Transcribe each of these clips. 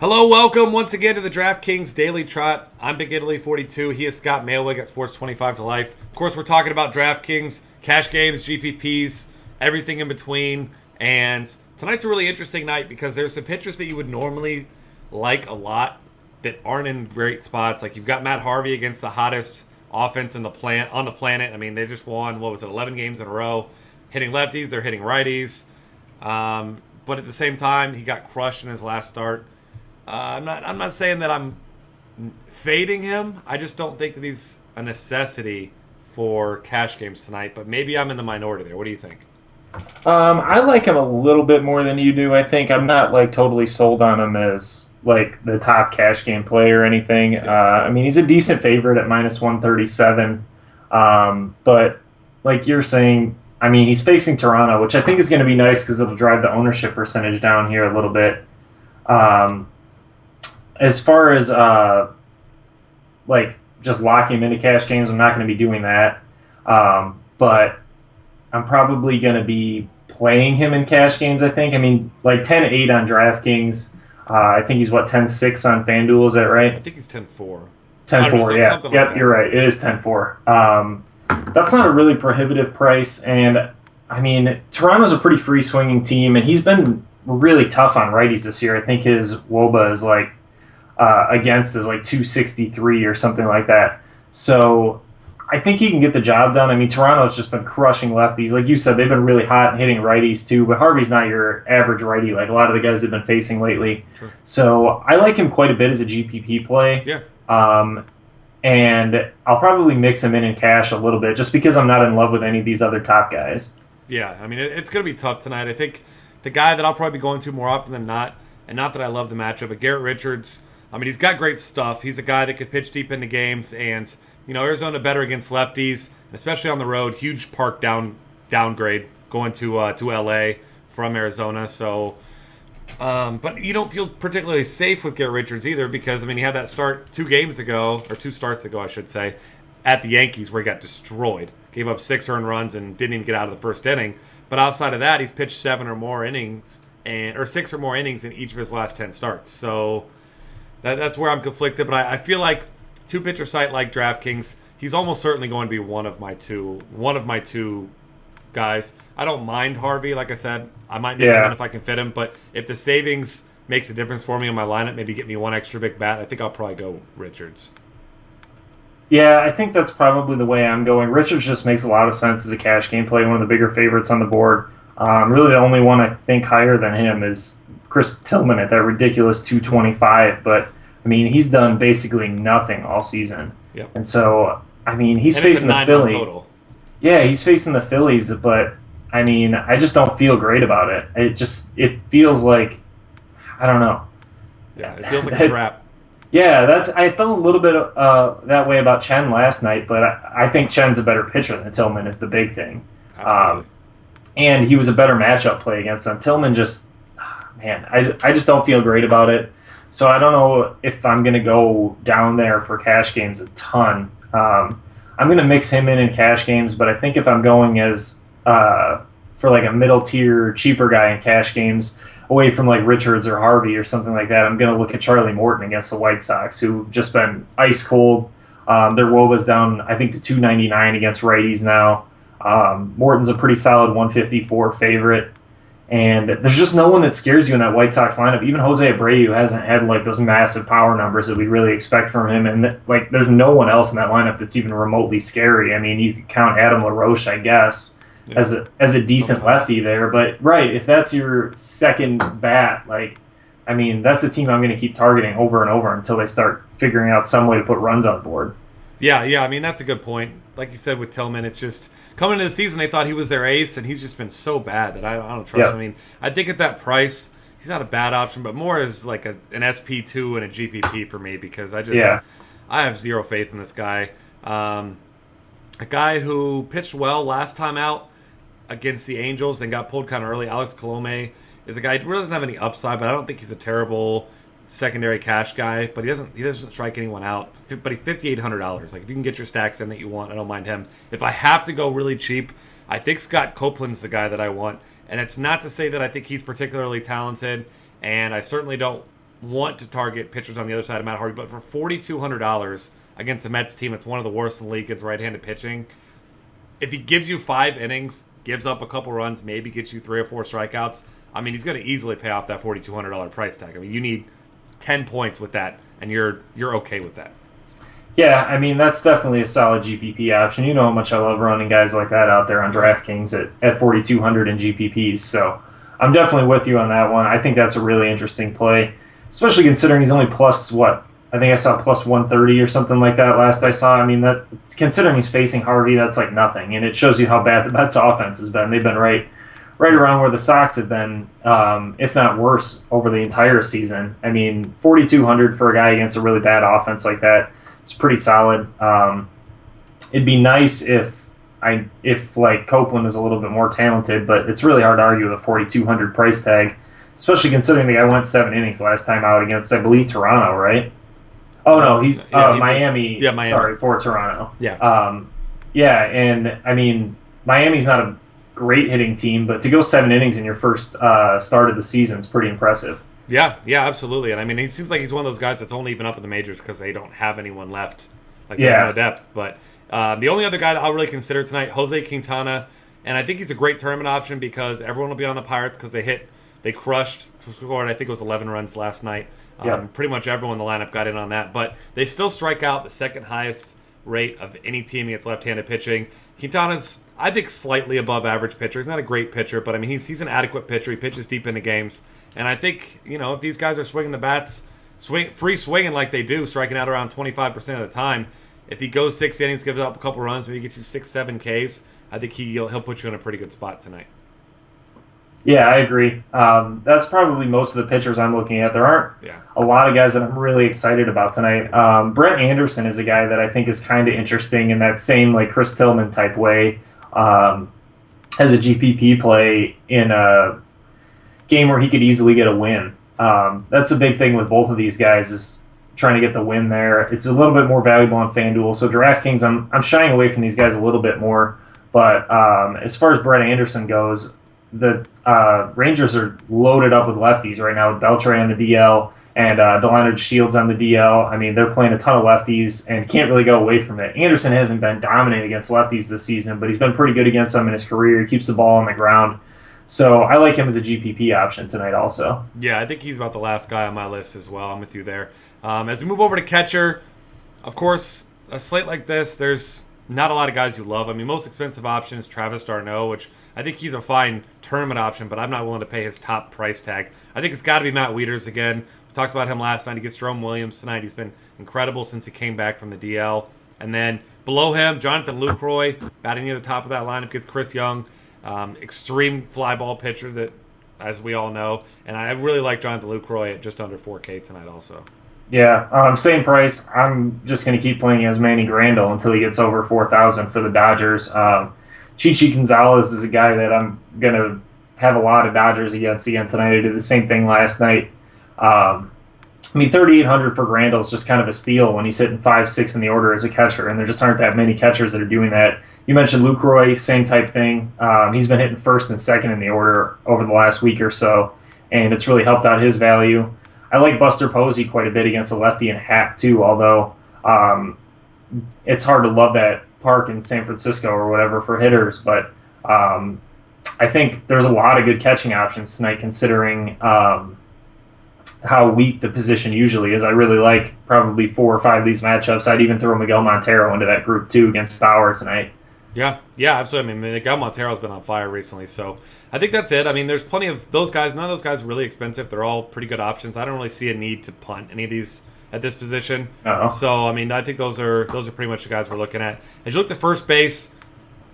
Hello, welcome once again to the DraftKings Daily Trot. I'm Big Italy 42. He is Scott Mailwig at Sports 25 to Life. Of course, we're talking about DraftKings, cash games, GPPs, everything in between. And tonight's a really interesting night because there's some pitchers that you would normally like a lot that aren't in great spots. Like you've got Matt Harvey against the hottest offense on the planet. I mean, they just won 11 games in a row, hitting lefties. They're hitting righties. But at the same time, he got crushed in his last start. I'm not saying that I'm fading him. I just don't think that he's a necessity for cash games tonight. But maybe I'm in the minority there. What do you think? I like him a little bit more than you do. I think I'm not like totally sold on him as like the top cash game play or anything. I mean, he's a decent favorite at minus 137. But like you're saying, I mean, he's facing Toronto, which I think is going to be nice because it'll drive the ownership percentage down here a little bit. As far as like just locking him into cash games, I'm not going to be doing that. But I'm probably going to be playing him in cash games, I think. I mean, like 10-8 on DraftKings. I think he's, 10-6 on FanDuel. Is that right? I think he's 10-4. 10-4, yeah. Something Yep, like you're right. It is 10-4. That's not a really prohibitive price. And, I mean, Toronto's a pretty free-swinging team, and he's been really tough on righties this year. I think his WOBA is like against is like 263 or something like that. So I think he can get the job done. I mean, Toronto's just been crushing lefties. Like you said, they've been really hot and hitting righties too, but Harvey's not your average righty like a lot of the guys they've been facing lately. Sure. So I like him quite a bit as a GPP play. Yeah. And I'll probably mix him in cash a little bit just because I'm not in love with any of these other top guys. Yeah, I mean, it's going to be tough tonight. I think the guy that I'll probably be going to more often than not, and not that I love the matchup, but Garrett Richards, I mean, he's got great stuff. He's a guy that could pitch deep into games, and, you know, Arizona better against lefties, especially on the road. Huge park downgrade going to L.A. from Arizona. So, but you don't feel particularly safe with Garrett Richards either because, I mean, he had that start 2 starts ago, I should say, at the Yankees where he got destroyed. Gave up 6 earned runs and didn't even get out of the first inning. But outside of that, he's pitched 7 or more innings, or 6 or more innings in each of his last 10 starts. So that's where I'm conflicted. But I feel like 2-pitcher site like DraftKings, he's almost certainly going to be one of my two guys. I don't mind Harvey, like I said. I might mix him in if I can fit him. But if the savings makes a difference for me in my lineup, maybe get me one extra big bat, I think I'll probably go Richards. Yeah, I think that's probably the way I'm going. Richards just makes a lot of sense as a cash game play, one of the bigger favorites on the board. Really the only one I think higher than him is Chris Tillman at that ridiculous 225. But, I mean, he's done basically nothing all season. Yep. And so, I mean, he's facing the Phillies. Total. Yeah, he's facing the Phillies, but, I mean, I just don't feel great about it. It feels like, I don't know. Yeah, it feels like a trap. Yeah, I felt a little bit that way about Chen last night, but I think Chen's a better pitcher than Tillman is the big thing. Absolutely. And he was a better matchup play against him. Tillman just, man, I just don't feel great about it. So I don't know if I'm going to go down there for cash games a ton. I'm going to mix him in cash games, but I think if I'm going as for like a middle tier, cheaper guy in cash games, away from like Richards or Harvey or something like that, I'm going to look at Charlie Morton against the White Sox, who've just been ice cold. Their WOBA's down, I think, to 299 against righties now. Morton's a pretty solid 154 favorite. And there's just no one that scares you in that White Sox lineup. Even Jose Abreu hasn't had like those massive power numbers that we really expect from him. And like, there's no one else in that lineup that's even remotely scary. I mean, you could count Adam LaRoche, I guess, as a decent lefty there. But right, if that's your second bat, like, I mean, that's a team I'm going to keep targeting over and over until they start figuring out some way to put runs on the board. Yeah, I mean, that's a good point. Like you said with Tillman, it's just coming into the season, they thought he was their ace, and he's just been so bad that I don't trust him. I mean, I think at that price, he's not a bad option, but more as like an SP2 and a GPP for me because I have zero faith in this guy. A guy who pitched well last time out against the Angels, then got pulled kind of early. Alex Colome is a guy who really doesn't have any upside, but I don't think he's a terrible secondary cash guy. But he doesn't strike anyone out. But he's $5,800. Like if you can get your stacks in that you want, I don't mind him. If I have to go really cheap, I think Scott Copeland's the guy that I want. And it's not to say that I think he's particularly talented, and I certainly don't want to target pitchers on the other side of Matt Harvey, but for $4,200 against the Mets team, it's one of the worst in the league against right-handed pitching. If he gives you 5 innings, gives up a couple runs, maybe gets you 3 or 4 strikeouts, I mean, he's going to easily pay off that $4,200 price tag. I mean, you need 10 points with that, and you're okay with that. Yeah, I mean, that's definitely a solid GPP option. You know how much I love running guys like that out there on DraftKings at 4,200 in GPPs. So I'm definitely with you on that one. I think that's a really interesting play, especially considering he's only plus what? I think I saw plus 130 or something like that last I saw. I mean, that considering he's facing Harvey, that's like nothing. And it shows you how bad the Mets offense has been. They've been right around where the Sox have been, if not worse, over the entire season. I mean, 4,200 for a guy against a really bad offense like that. It's pretty solid. It'd be nice if like Copeland was a little bit more talented, but it's really hard to argue with a 4,200 price tag, especially considering the guy went 7 innings last time out against, I believe, Toronto, right? Oh no, he's Miami. Yeah, Miami. Sorry, for Toronto. Yeah. Yeah, and I mean Miami's not a great hitting team, but to go 7 innings in your first start of the season is pretty impressive. Yeah, absolutely. And I mean, he seems like he's one of those guys that's only even up in the majors because they don't have anyone left. Like, they have no depth. But the only other guy that I'll really consider tonight, Jose Quintana. And I think he's a great tournament option because everyone will be on the Pirates because they crushed, scored, I think it was 11 runs last night. Pretty much everyone in the lineup got in on that. But they still strike out the second highest rate of any team against left-handed pitching. Quintana's, I think, slightly above average pitcher. He's not a great pitcher, but I mean, he's an adequate pitcher. He pitches deep into games. And I think, if these guys are swinging the bats, free swinging like they do, striking out around 25% of the time, if he goes 6 innings, gives up a couple runs, maybe gets you 6-7 Ks, I think he'll put you in a pretty good spot tonight. Yeah, I agree. That's probably most of the pitchers I'm looking at. There aren't a lot of guys that I'm really excited about tonight. Brett Anderson is a guy that I think is kind of interesting in that same like Chris Tillman type way, as a GPP play in a game where he could easily get a win. That's the big thing with both of these guys is trying to get the win there. It's a little bit more valuable on FanDuel. So DraftKings, I'm shying away from these guys a little bit more. But as far as Brett Anderson goes, the Rangers are loaded up with lefties right now with Beltre on the DL and Delano Shields on the DL. I mean, they're playing a ton of lefties and can't really go away from it. Anderson hasn't been dominant against lefties this season, but he's been pretty good against them in his career. He keeps the ball on the ground. So I like him as a GPP option tonight also. Yeah, I think he's about the last guy on my list as well. I'm with you there. As we move over to catcher, of course, a slate like this, there's not a lot of guys you love. I mean, most expensive option is Travis d'Arnaud, which I think he's a fine tournament option, but I'm not willing to pay his top price tag. I think it's got to be Matt Wieters again. We talked about him last night. He gets Jerome Williams tonight. He's been incredible since he came back from the DL. And then below him, Jonathan Lucroy, batting near the top of that lineup, gets Chris Young. Extreme fly ball pitcher that, as we all know. And I really like Jonathan Lucroy at just under 4K tonight also. Yeah, same price. I'm just going to keep playing as Manny Grandal until he gets over 4,000 for the Dodgers. Chichi Gonzalez is a guy that I'm going to have a lot of Dodgers against again tonight. I did the same thing last night. I mean, 3,800 for Grandal is just kind of a steal when he's hitting 5-6 in the order as a catcher, and there just aren't that many catchers that are doing that. You mentioned Lucroy, same type thing. He's been hitting first and second in the order over the last week or so, and it's really helped out his value. I like Buster Posey quite a bit against a lefty and Happ too, although it's hard to love that park in San Francisco or whatever for hitters, but I think there's a lot of good catching options tonight considering how weak the position usually is. I really like probably 4 or 5 of these matchups. I'd even throw Miguel Montero into that group too against Bauer tonight. Yeah, absolutely. I mean, Miguel Montero's been on fire recently, so I think that's it. I mean, there's plenty of those guys. None of those guys are really expensive. They're all pretty good options. I don't really see a need to punt any of these at this position. Uh-oh. So, I mean, I think those are pretty much the guys we're looking at. As you look at first base,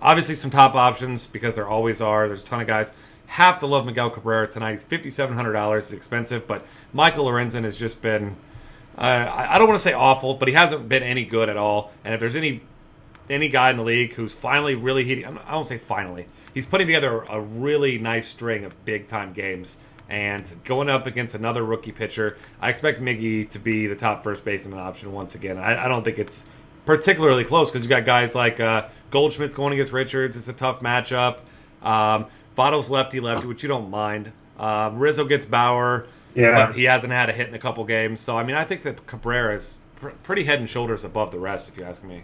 obviously some top options because there always are. There's a ton of guys. Have to love Miguel Cabrera tonight. He's $5,700. It's expensive, but Michael Lorenzen has just been, I don't want to say awful, but he hasn't been any good at all. And if there's any guy in the league who's finally really heating, I don't say finally, he's putting together a really nice string of big-time games. And going up against another rookie pitcher, I expect Miggy to be the top first baseman option once again. I don't think it's particularly close because you got guys like Goldschmidt's going against Richards. It's a tough matchup. Votto's lefty, which you don't mind. Rizzo gets Bauer. Yeah. but he hasn't had a hit in a couple games. So, I mean, I think that Cabrera is pretty head and shoulders above the rest, if you ask me.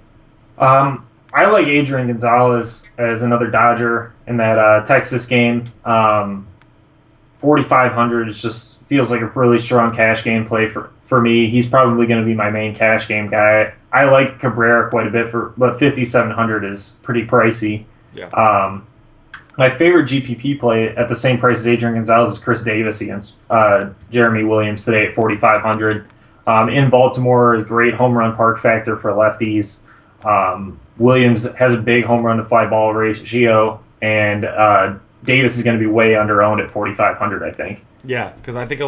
I like Adrian Gonzalez as another Dodger in that Texas game. 4,500 is just feels like a really strong cash game play for me. He's probably going to be my main cash game guy. I like Cabrera quite a bit, but 5,700 is pretty pricey. Yeah. My favorite GPP play at the same price as Adrian Gonzalez is Chris Davis against Jeremy Williams today at 4,500. In Baltimore, a great home run park factor for lefties. Williams has a big home run to fly ball ratio, and Davis is going to be way under owned at 4,500, I think. Yeah, because I think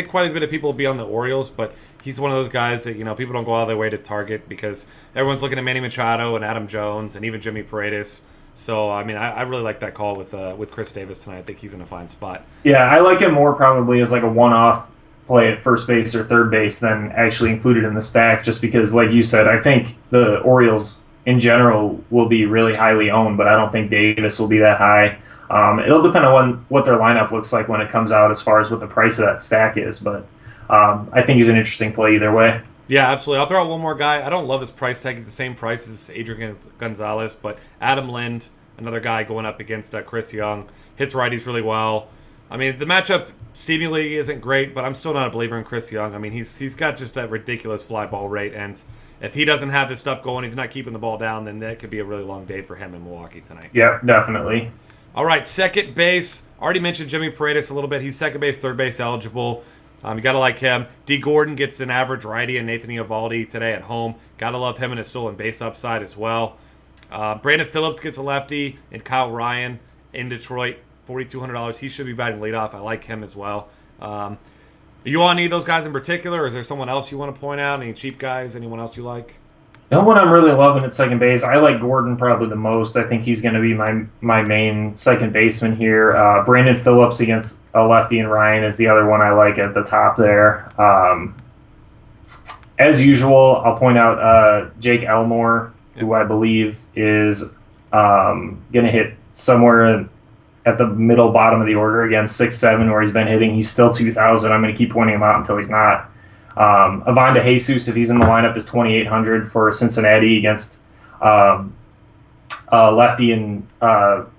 quite a bit of people will be on the Orioles, but he's one of those guys that people don't go out of their way to target because everyone's looking at Manny Machado and Adam Jones and even Jimmy Paredes. So I mean, I really like that call with Chris Davis tonight. I think he's in a fine spot. Yeah, I like him more probably as like a one-off play at first base or third base than actually included in the stack, just because, like you said, I think the Orioles in general will be really highly owned, but I don't think Davis will be that high. It'll depend on what their lineup looks like when it comes out as far as what the price of that stack is, but I think he's an interesting play either way. Yeah, absolutely. I'll throw out one more guy. I don't love his price tag. He's the same price as Adrian Gonzalez, but Adam Lind, another guy going up against Chris Young, hits righties really well. I mean, the matchup seemingly isn't great, but I'm still not a believer in Chris Young. I mean, he's got just that ridiculous fly ball rate, and if he doesn't have his stuff going, if he's not keeping the ball down, then that could be a really long day for him in Milwaukee tonight. Yeah, definitely. All right, second base. Already mentioned Jimmy Paredes a little bit. He's second base, third base eligible. You got to like him. D. Gordon gets an average righty, and Nathan Eovaldi today at home. Got to love him and his stolen base upside as well. Brandon Phillips gets a lefty, and Kyle Ryan in Detroit, $4,200. He should be batting leadoff. I like him as well. Are you on any of those guys in particular, or is there someone else you want to point out? Any cheap guys? Anyone else you like? No one I'm really loving at second base. I like Gordon probably the most. I think he's going to be my main second baseman here. Brandon Phillips against a lefty, and Ryan is the other one I like at the top there. As usual, I'll point out Jake Elmore, who I believe is going to hit somewhere at the middle bottom of the order again, 6-7, where he's been hitting. He's still 2,000. I'm going to keep pointing him out until he's not. Ivan DeJesus, if he's in the lineup, is 2,800 for Cincinnati against lefty and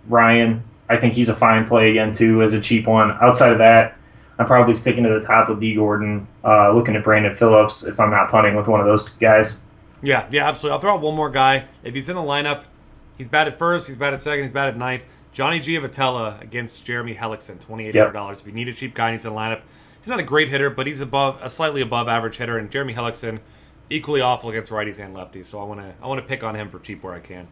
Ryan. I think he's a fine play again, too, as a cheap one. Outside of that, I'm probably sticking to the top with D. Gordon, looking at Brandon Phillips if I'm not punting with one of those guys. Yeah, absolutely. I'll throw out one more guy. If he's in the lineup, he's batted first, he's batted second, he's batted ninth. Johnny Giavotella against Jeremy Hellickson, $2,800. Yep. If you need a cheap guy and he's in the lineup, he's not a great hitter, but he's a slightly above average hitter. And Jeremy Hellickson, equally awful against righties and lefties. So I want to pick on him for cheap where I can.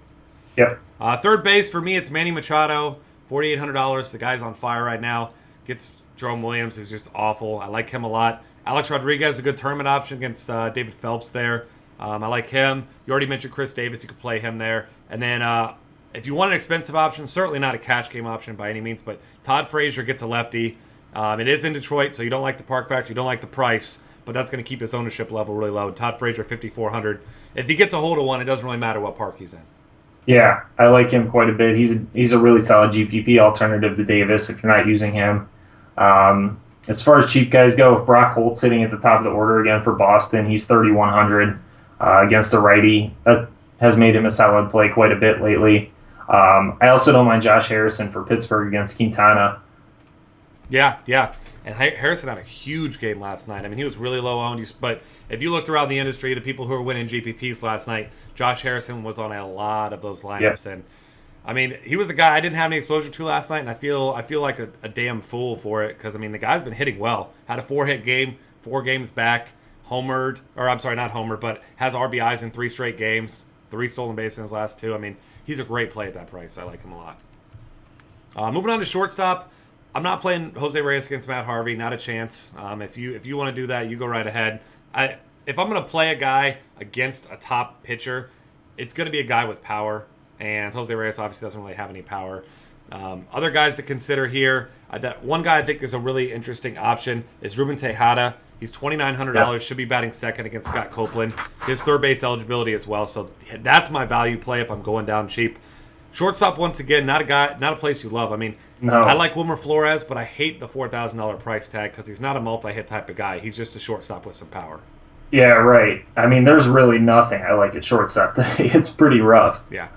Yep. Third base for me, it's Manny Machado, $4,800. The guy's on fire right now. Gets Jerome Williams, who's just awful. I like him a lot. Alex Rodriguez, a good tournament option against David Phelps there. I like him. You already mentioned Chris Davis. You could play him there. And then if you want an expensive option, certainly not a cash game option by any means, but Todd Frazier gets a lefty. It is in Detroit, so you don't like the park factor, you don't like the price, but that's going to keep his ownership level really low. Todd Frazier, $5,400. If he gets a hold of one, it doesn't really matter what park he's in. Yeah, I like him quite a bit. He's a really solid GPP alternative to Davis if you're not using him. As far as cheap guys go, if Brock Holt's sitting at the top of the order again for Boston, he's 3,100 against a righty. That has made him a solid play quite a bit lately. I also don't mind Josh Harrison for Pittsburgh against Quintana. Yeah. And Harrison had a huge game last night. I mean, he was really low owned. But if you looked around the industry, the people who were winning GPPs last night, Josh Harrison was on a lot of those lineups. Yep. And I mean, he was a guy I didn't have any exposure to last night, and I feel like a damn fool for it because I mean, the guy's been hitting well. Had a 4-hit game, 4 games back, homered, or I'm sorry, not homered, but has RBIs in 3 straight games, 3 stolen bases in his last 2. I mean, he's a great play at that price. I like him a lot. Moving on to shortstop. I'm not playing Jose Reyes against Matt Harvey. Not a chance. If you want to do that, you go right ahead. If I'm going to play a guy against a top pitcher, it's going to be a guy with power. And Jose Reyes obviously doesn't really have any power. Other guys to consider here. That one guy I think is a really interesting option is Ruben Tejada. He's $2,900. Yeah. Should be batting second against Scott Copeland. His third base eligibility as well. So that's my value play if I'm going down cheap. Shortstop, once again, not a place you love. I mean, No. I like Wilmer Flores, but I hate the $4,000 price tag because he's not a multi-hit type of guy. He's just a shortstop with some power. Yeah, right. I mean, there's really nothing I like at shortstop today. It's pretty rough. Yeah.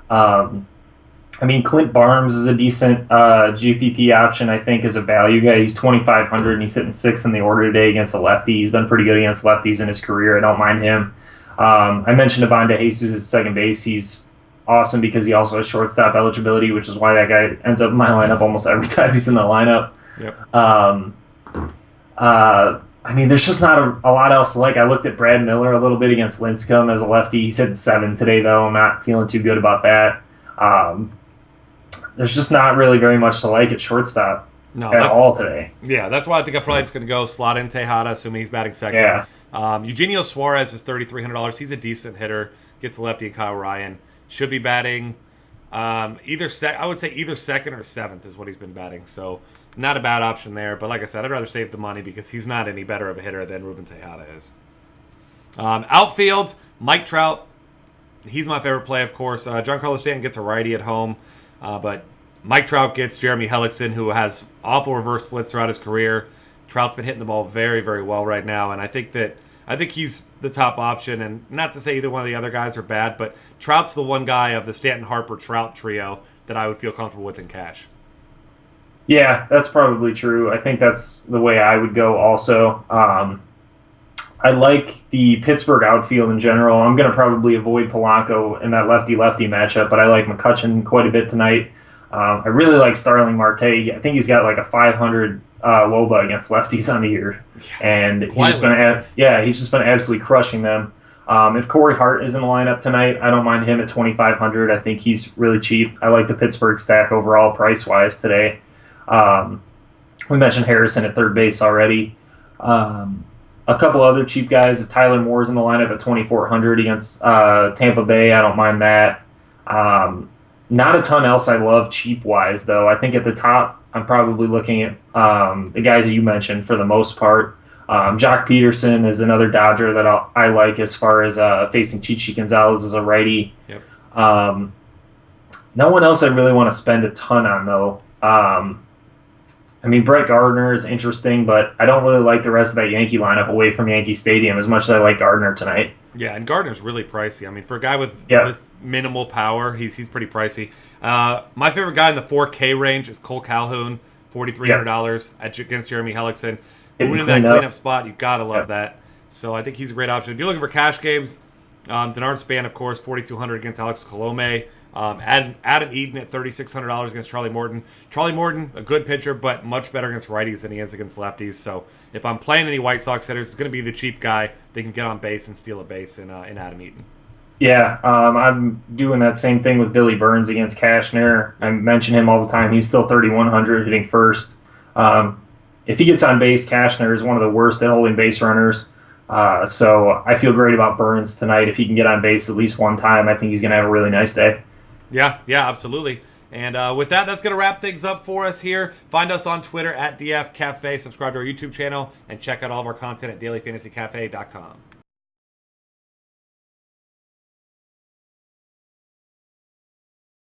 I mean, Clint Barnes is a decent GPP option, I think, as a value guy. He's 2,500 and he's hitting 6th in the order today against a lefty. He's been pretty good against lefties in his career. I don't mind him. I mentioned Ivan De Jesus at second base. He's awesome because he also has shortstop eligibility, which is why that guy ends up in my lineup almost every time he's in the lineup. Yep. I mean, there's just not a lot else to like. I looked at Brad Miller a little bit against Lincecum as a lefty. He's hitting 7 today, though. I'm not feeling too good about that. There's just not really very much to like at shortstop at all today. Yeah, that's why I think I'm probably just going to go slot in Tejada, assuming he's batting second. Yeah. Eugenio Suarez is $3,300. He's a decent hitter. Gets the lefty and Kyle Ryan. Should be batting I would say either second or seventh is what he's been batting. So not a bad option there. But like I said, I'd rather save the money because he's not any better of a hitter than Ruben Tejada is. Outfield, Mike Trout. He's my favorite play, of course. Giancarlo Stanton gets a righty at home. But Mike Trout gets Jeremy Hellickson, who has awful reverse splits throughout his career. Trout's been hitting the ball very, very well right now. And I think he's the top option. And not to say either one of the other guys are bad, but Trout's the one guy of the Stanton, Harper, Trout trio that I would feel comfortable with in cash. Yeah, that's probably true. I think that's the way I would go also. I like the Pittsburgh outfield in general. I'm going to probably avoid Polanco in that lefty-lefty matchup, but I like McCutchen quite a bit tonight. I really like Starling Marte. I think he's got like a 500 WOBA against lefties on the year, and he's just been absolutely crushing them. If Corey Hart is in the lineup tonight, I don't mind him at 2,500. I think he's really cheap. I like the Pittsburgh stack overall price-wise today. We mentioned Harrison at third base already. A couple other cheap guys. If Tyler Moore's in the lineup at 2,400 against Tampa Bay, I don't mind that. Not a ton else I love cheap-wise, though. I think at the top, I'm probably looking at the guys you mentioned for the most part. Jock Peterson is another Dodger that I like as far as facing Chichi Gonzalez as a righty. Yep. No one else I really want to spend a ton on, though. I mean, Brett Gardner is interesting, but I don't really like the rest of that Yankee lineup away from Yankee Stadium as much as I like Gardner tonight. Yeah, and Gardner's really pricey. I mean, for a guy with minimal power, he's pretty pricey. My favorite guy in the 4K range is Cole Calhoun, $4,300 against Jeremy Hellickson. Winning that cleanup spot, you gotta love that. So I think he's a great option. If you're looking for cash games, Denard Span, of course, $4,200 against Alex Colome. Adam Eaton at $3,600 against Charlie Morton. Charlie Morton, a good pitcher, but much better against righties than he is against lefties. So if I'm playing any White Sox hitters, it's going to be the cheap guy. They can get on base and steal a base in Adam Eaton. Yeah, I'm doing that same thing with Billy Burns against Cashner. I mention him all the time. He's still 3,100 hitting first. If he gets on base, Cashner is one of the worst at holding base runners. So I feel great about Burns tonight. If he can get on base at least one time, I think he's going to have a really nice day. Yeah, absolutely. And with that, that's going to wrap things up for us here. Find us on Twitter at DF Cafe. Subscribe to our YouTube channel and check out all of our content at dailyfantasycafe.com.